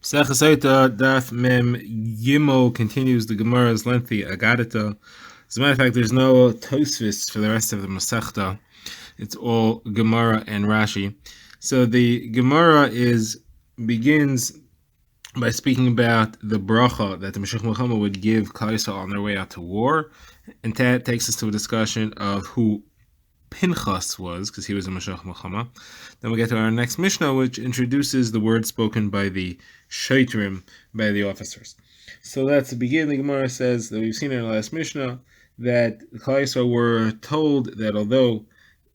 Sotah Daf Mem Gimel continues the Gemara's lengthy Agadita. As a matter of fact, there's no Tosfos for the rest of the Masechta. It's all Gemara and Rashi. So the Gemara begins by speaking about the bracha that the Mashiach Muhammad would give Klal Yisrael on their way out to war, and that takes us to a discussion of who Pinchas was, because he was a Mashiach Muhammad. Then we get to our next Mishnah, which introduces the word spoken by the Shaitrim, by the officers. So that's the beginning. The Gemara says that we've seen in our last Mishnah that the Klal Yisrael were told that although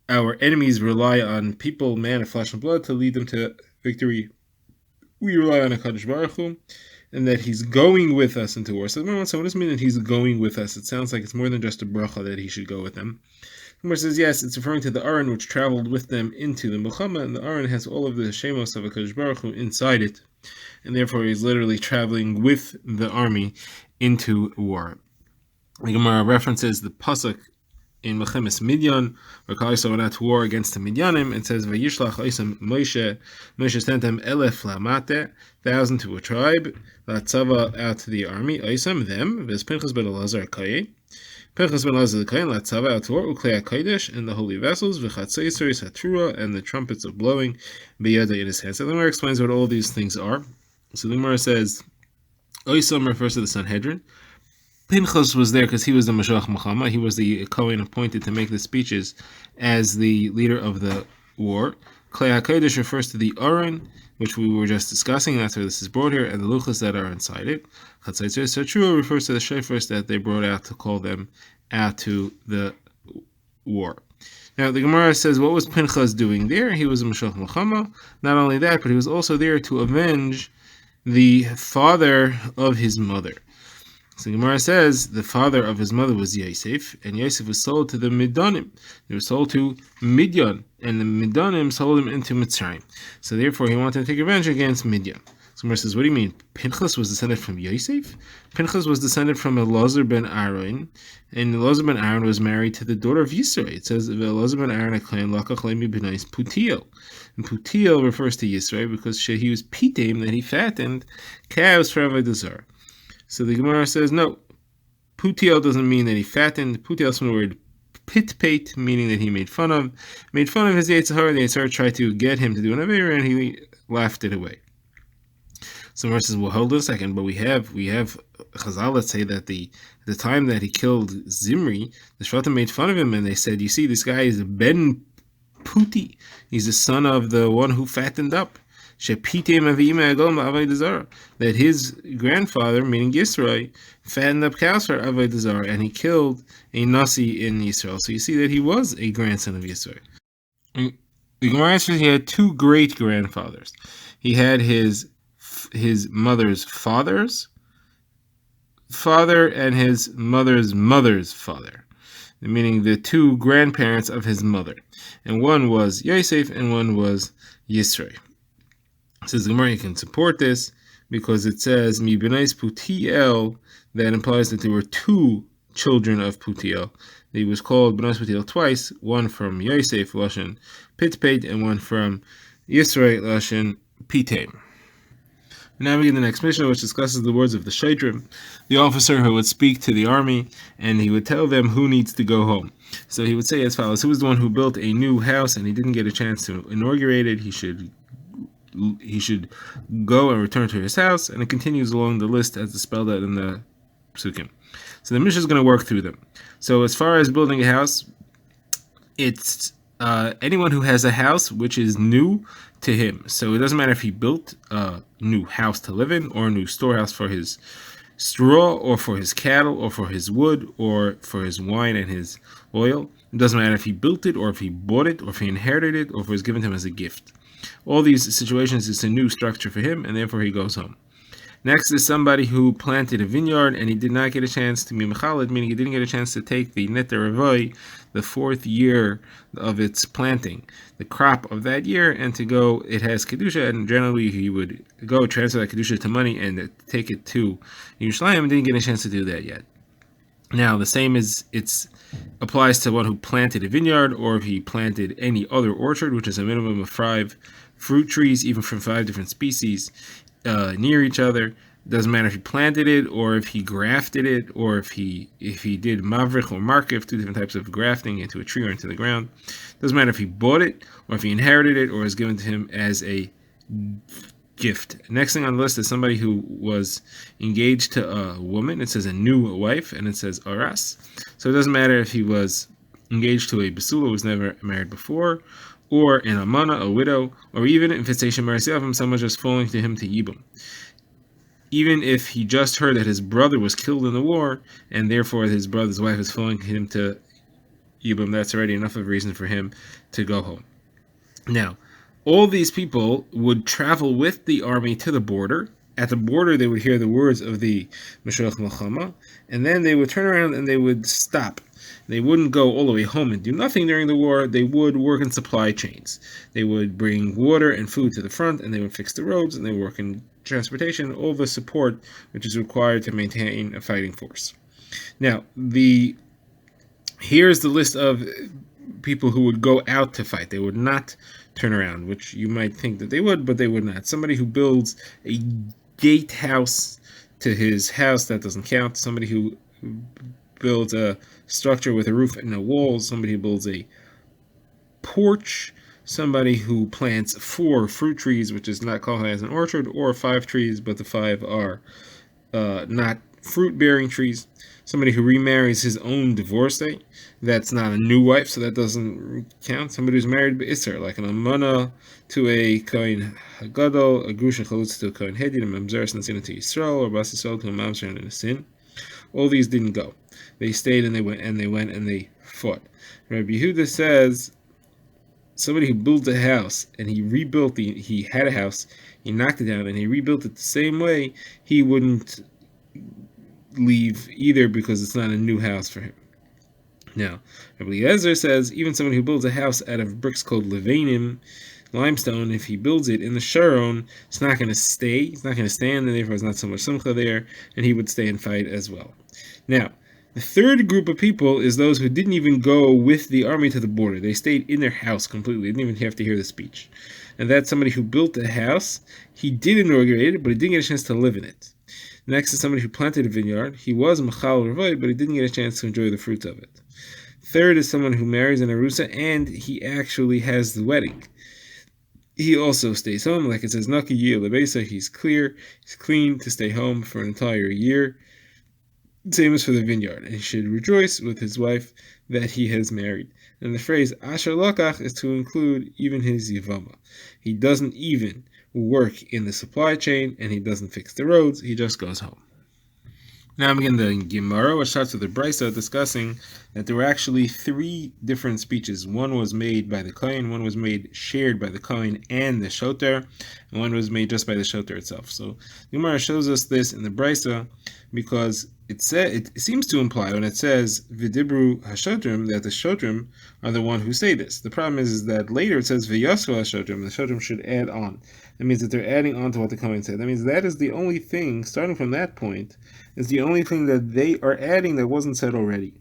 our enemies rely on people, man of flesh and blood, to lead them to victory, we rely on HaKadosh Baruch Hu, and that he's going with us into war. So what does it mean that he's going with us? It sounds like it's more than just a bracha that he should go with them. The Gemara says, yes, it's referring to the Aron which traveled with them into the Milchama, and the Aron has all of the Shemos of HaKadosh Baruch Hu inside it, and therefore he's literally traveling with the army into war. The Gemara references the pasuk in Mechemes Midyan, where Klal Yisrael went out to war against the Midyanim, and says, "Vayishlach Oisam Moshe sent them 1,000 lamate, 1,000 to a tribe, Latzava out to the army, Oisam them, Ves Pinchas ben Elazar Kaye, Pinchas ben Elazar the Kaye, Latzava out to war, Uklei HaKodesh, and the holy vessels, V'chatzeiseris HaTrua, and the trumpets of blowing, B'yada in his hand." So the Gemara explains what all these things are. So the Gemara says, Oisam refers to the Sanhedrin. Pinchas was there because he was the Mashiach Muhammad. He was the Kohen appointed to make the speeches as the leader of the war. Klei HaKodesh refers to the Aron, which we were just discussing. That's where this is brought here, and the luchas that are inside it. Chatzaitzos HaTrua refers to the shofars that they brought out to call them out to the war. Now, the Gemara says, what was Pinchas doing there? He was a Mashiach Muhammad. Not only that, but he was also there to avenge the father of his mother. So the Gemara says the father of his mother was Yosef, and Yosef was sold to the Midyanim. He was sold to Midyan, and the Midyanim sold him into Mitzrayim. So therefore, he wanted to take revenge against Midyan. So the Gemara says, what do you mean? Pinchas was descended from Yosef? Pinchas was descended from Elazar ben Aaron, and Elazar ben Aaron was married to the daughter of Yisrael. It says, Elazar ben Aaron aklein lakach lemi b'nais Putiel. And Putiel refers to Yisrael because he was pitem, that he fattened calves for Avodah Zarah. So the Gemara says, no, Putiel doesn't mean that he fattened. Putiel is from the word pitpate, meaning that he made fun of his Yetzer Hara. The Yetzer Hara tried to get him to do an Aveira, and he laughed it away. So the Gemara says, well, hold on a second, but we have Chazal that say that the time that he killed Zimri, the Shvatim made fun of him, and they said, you see, this guy is Ben Puti. He's the son of the one who fattened up. That his grandfather, meaning Yisrael, fattened up cows for Avodah Zarah, and he killed a Nasi in Yisrael. So you see that he was a grandson of Yisrael. The Gemara answers he had two great grandfathers. He had his mother's father's father and his mother's father, meaning the two grandparents of his mother. And one was Yosef and one was Yisrael. Says the Gemara, you can support this because it says Mi b'nais Putiel. That implies that there were two children of Putiel. He was called b'nais Putiel twice, one from Yosef lashon pitpeit and one from Yisrael lashon pitem. Now we get the next Mishnah, which discusses the words of the Shaitrim, the officer who would speak to the army, and he would tell them who needs to go home. So he would say as follows: who was the one who built a new house and he didn't get a chance to inaugurate it? He should go and return to his house, and it continues along the list as it's spelled out in the psukim. So the Mishnah is going to work through them. So as far as building a house, it's anyone who has a house which is new to him. So it doesn't matter if he built a new house to live in, or a new storehouse for his straw, or for his cattle, or for his wood, or for his wine and his oil. It doesn't matter if he built it, or if he bought it, or if he inherited it, or if it was given to him as a gift. All these situations, it's a new structure for him, and therefore he goes home. Next is somebody who planted a vineyard, and he did not get a chance to be mechaled, meaning he didn't get a chance to take the neter avoi, the fourth year of its planting, the crop of that year, and to go, it has kedusha, and generally he would go transfer that kedusha to money and take it to Yerushalayim, and didn't get a chance to do that yet. Now, the same applies to one who planted a vineyard, or if he planted any other orchard, which is a minimum of 5 fruit trees, even from 5 different species, near each other. Doesn't matter if he planted it or if he grafted it or if he did mavrich or markif, two different types of grafting into a tree or into the ground. Doesn't matter if he bought it or if he inherited it or was given to him as a gift. Next thing on the list is somebody who was engaged to a woman. It says a new wife, and it says aras. So it doesn't matter if he was engaged to a basula who was never married before, or an amana, a widow, or even if it's a shemarisiavim, someone just falling to him to yibum. Even if he just heard that his brother was killed in the war, and therefore his brother's wife is falling to him to yibum, that's already enough of a reason for him to go home. Now, all these people would travel with the army to the border. At the border, they would hear the words of the Meshulach Milchama, and then they would turn around and they would stop. They wouldn't go all the way home and do nothing during the war. They would work in supply chains. They would bring water and food to the front, and they would fix the roads, and they would work in transportation, all the support which is required to maintain a fighting force. Now, here's the list of people who would go out to fight. They would not turn around, which you might think that they would, but they would not. Somebody who builds a gatehouse to his house, that doesn't count. Somebody who builds a structure with a roof and a wall. Somebody who builds a porch. Somebody who plants 4 fruit trees, which is not called as an orchard, or 5 trees, but the 5 are not fruit-bearing trees. Somebody who remarries his own divorcee, that's not a new wife, so that doesn't count. Somebody who's married b'isser, like an amana to a kohen hagadol, a grusha chalutz to a kohen hedid, a mamzer sin to Yisrael, or bas Yisrael to a mamzer and a sin. All these didn't go. They stayed and they went and they fought. Rabbi Yehuda says somebody who built a house and he had a house, he knocked it down and he rebuilt it the same way, he wouldn't leave either because it's not a new house for him. Now, Rabbi Eliezer says even someone who builds a house out of bricks called levanim, limestone, if he builds it in the Sharon, it's not going to stay, it's not going to stand, and therefore there's not so much simcha there, and he would stay and fight as well. Now, the third group of people is those who didn't even go with the army to the border. They stayed in their house completely. They didn't even have to hear the speech. And that's somebody who built a house. He did inaugurate it, but he didn't get a chance to live in it. Next is somebody who planted a vineyard. He was Machal Ravoy, but he didn't get a chance to enjoy the fruits of it. Third is someone who marries an Arusa, and he actually has the wedding. He also stays home, like it says, Naki Yil Lebesa, he's clean to stay home for an entire year. Same as for the vineyard, and he should rejoice with his wife that he has married. And the phrase Asher Lokach is to include even his Yivama. He doesn't even work in the supply chain, and he doesn't fix the roads, he just goes home. Now I'm begin the Gemara, which starts with the Brisa, discussing that there were actually 3 different speeches. One was made by the Kohen, one was shared by the Kohen and the Shoter, and one was made just by the Shoter itself. So the Gemara shows us this in the Brisa because it seems to imply when it says V'dibru Hashotrim that the Shotrim are the one who say this. The problem is that later it says V'yasro Hashotrim, the Shotrim should add on. That means that they're adding on to what the Kohen said. That means that is the only thing, starting from that point, is the only thing that they are adding that wasn't said already.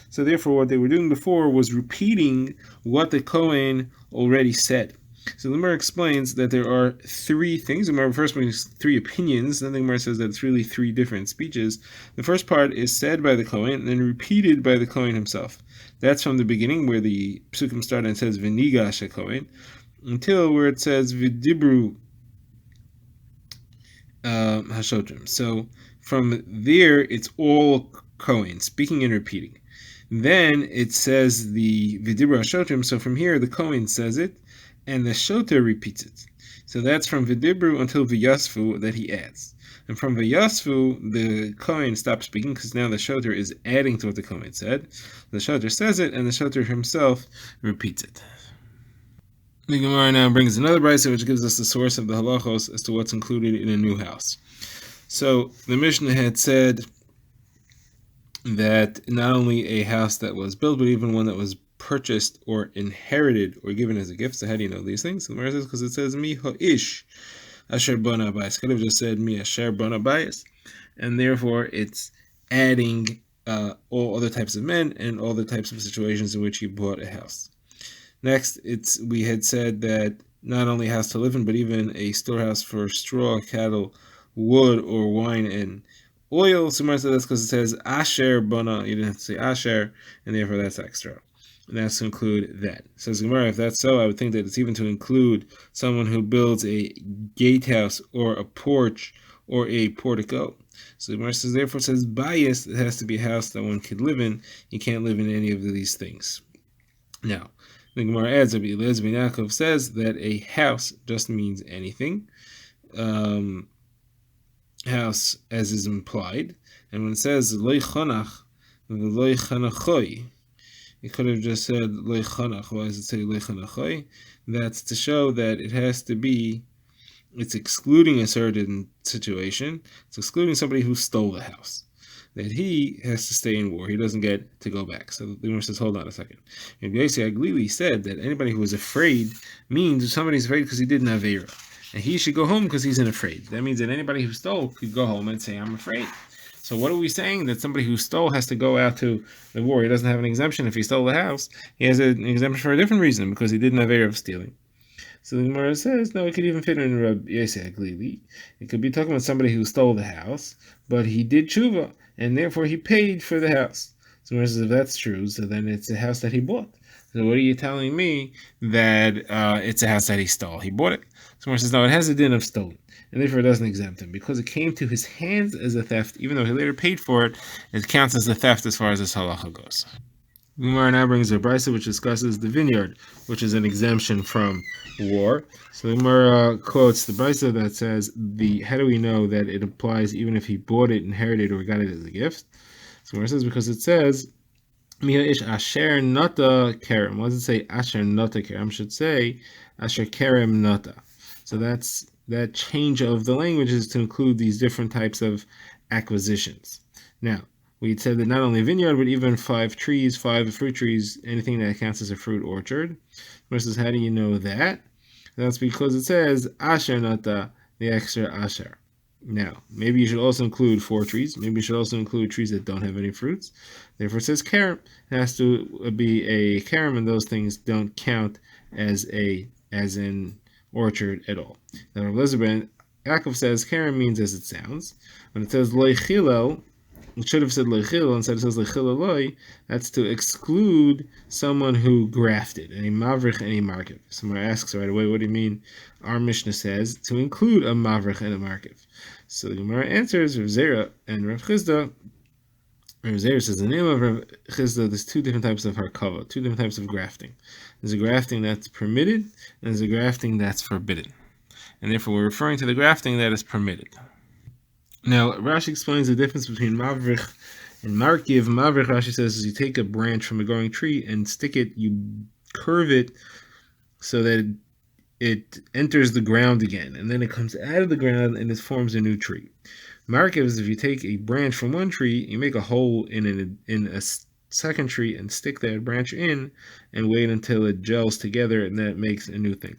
So therefore, what they were doing before was repeating what the Kohen already said. So the Gemara explains that there are 3 things. The Gemara first brings 3 opinions. Then the Gemara says that it's really 3 different speeches. The first part is said by the Kohen and then repeated by the Kohen himself. That's from the beginning where the Psukim start and it says V'nigash HaKohen until where it says V'dibru Hashotrim. So from there, it's all Kohen, speaking and repeating. Then it says the V'dibru Hashotrim, so from here the Kohen says it, and the Shoter repeats it. So that's from V'dibru until V'yasfu that he adds. And from V'yasfu, the Kohen stops speaking, because now the Shoter is adding to what the Kohen said. The Shoter says it, and the Shoter himself repeats it. The Gemara now brings another brisa, which gives us the source of the halachos as to what's included in a new house. So the Mishnah had said that not only a house that was built, but even one that was purchased or inherited or given as a gift. So how do you know these things? The Gemara says because it says mi ha'ish asher bana bayis. Could have just said mi asher bana bayis, and therefore it's adding all other types of men and all the types of situations in which he bought a house. Next, we had said that not only a house to live in, but even a storehouse for straw, cattle, wood, or wine and oil. So much of that's because it says Asher Bana. You didn't have to say Asher, and therefore that's extra. And that's to include that. Says Gemara, if that's so, I would think that it's even to include someone who builds a gatehouse or a porch or a portico. So the Gemara says, therefore, it says bias. It has to be a house that one could live in. You can't live in any of these things. Now, the Gemara adds, Rabbi Eliezer ben Yaakov says that a house just means anything. House, as is implied, and when it says loy chanach, loy chanachoi, it could have just said loy chanach. Why does it say loy chanachoi? That's to show that it has to be. It's excluding a certain situation. It's excluding somebody who stole the house. That he has to stay in war. He doesn't get to go back. So the Gemara says, hold on a second. And Yossi Aglili said that anybody who is afraid means somebody's afraid because he did an Aveira. And he should go home because he's afraid. That means that anybody who stole could go home and say, I'm afraid. So what are we saying? That somebody who stole has to go out to the war. He doesn't have an exemption if he stole the house. He has an exemption for a different reason, because he did an Aveira of stealing. So the Gemara says, no, it could even fit in Rabbi Yossi Aglili. It could be talking about somebody who stole the house, but he did tshuva, and therefore he paid for the house. So the Gemara says, if that's true, so then it's a house that he bought. So what are you telling me that it's a house that he stole? He bought it. So the Gemara says, no, it has a din of stolen, and therefore it doesn't exempt him, because it came to his hands as a theft, even though he later paid for it. It counts as a theft as far as this halacha goes. Gemara now brings a brisa which discusses the vineyard, which is an exemption from war. So the Gemara quotes the brisa that says, how do we know that it applies even if he bought it, inherited, or got it as a gift? So Gemara says, because it says, Miha ish asher nata kerem. What does it say asher nata kerem? Should say asher kerem nata. So that change of the language is to include these different types of acquisitions. Now, we said that not only a vineyard, but even 5 trees, 5 fruit trees, anything that counts as a fruit orchard. Versus, how do you know that? That's because it says asher nata, the extra asher. Now, maybe you should also include 4 trees. Maybe you should also include trees that don't have any fruits. Therefore, it says kerem. It has to be a kerem, and those things don't count as an orchard at all. Now, Rabbi Eliezer ben Yaakov says kerem means as it sounds. When it says loy chilel, it should have said loy chilel, instead it says loy chilel loy. That's to exclude someone who grafted, any mavrich, any markiv. Someone asks right away, what do you mean? Our Mishnah says to include a mavrich and a markiv. So the Gemara answers, Rav Zera and Rav Chisda. Rav Zera says the name of Rav Chisda, there's 2 different types of harkava, 2 different types of grafting. There's a grafting that's permitted, and there's a grafting that's forbidden. And therefore we're referring to the grafting that is permitted. Now, Rashi explains the difference between mavrich and markiv. Mavrich, Rashi says, is you take a branch from a growing tree and stick it, you curve it so that it enters the ground again, and then it comes out of the ground and it forms a new tree. Markiv is if you take a branch from one tree, you make a hole in a second tree and stick that branch in and wait until it gels together, and that makes a new thing.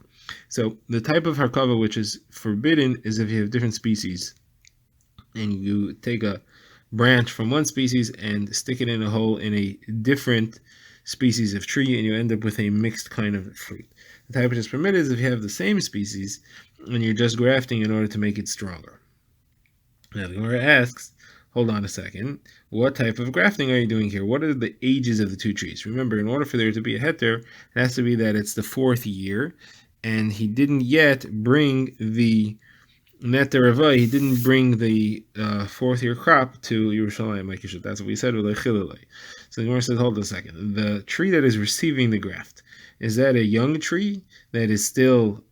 So the type of harkava which is forbidden is if you have different species and you take a branch from one species and stick it in a hole in a different species of tree, and you end up with a mixed kind of fruit. The type which is permitted is if you have the same species and you're just grafting in order to make it stronger. Now the Gemara asks, hold on a second, what type of grafting are you doing here? What are the ages of the 2 trees? Remember, in order for there to be a heter, it has to be that it's the 4th year, and he didn't yet bring the Neter Ravai, he didn't bring the 4th year crop to Yerushalayim like you should. That's what we said with Lechilelei. So the Gemara says, hold on a second. The tree that is receiving the graft, is that a young tree that is still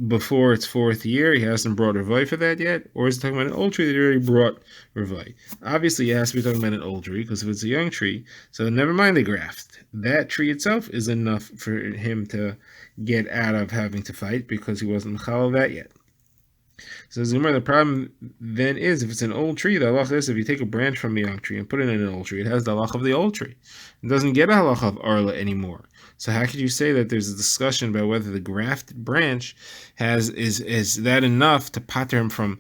before its 4th year? He hasn't brought Ravai for that yet? Or is it talking about an old tree that already brought Ravai? Obviously, it has to be talking about an old tree, because if it's a young tree, so never mind the graft. That tree itself is enough for him to get out of having to fight, because he wasn't mechal that yet. So the problem then is, if it's an old tree, the halacha is if you take a branch from a young tree and put it in an old tree, it has the halacha of the old tree. It doesn't get a halacha of arla anymore. So how could you say that there's a discussion about whether the grafted branch is that enough to pater him from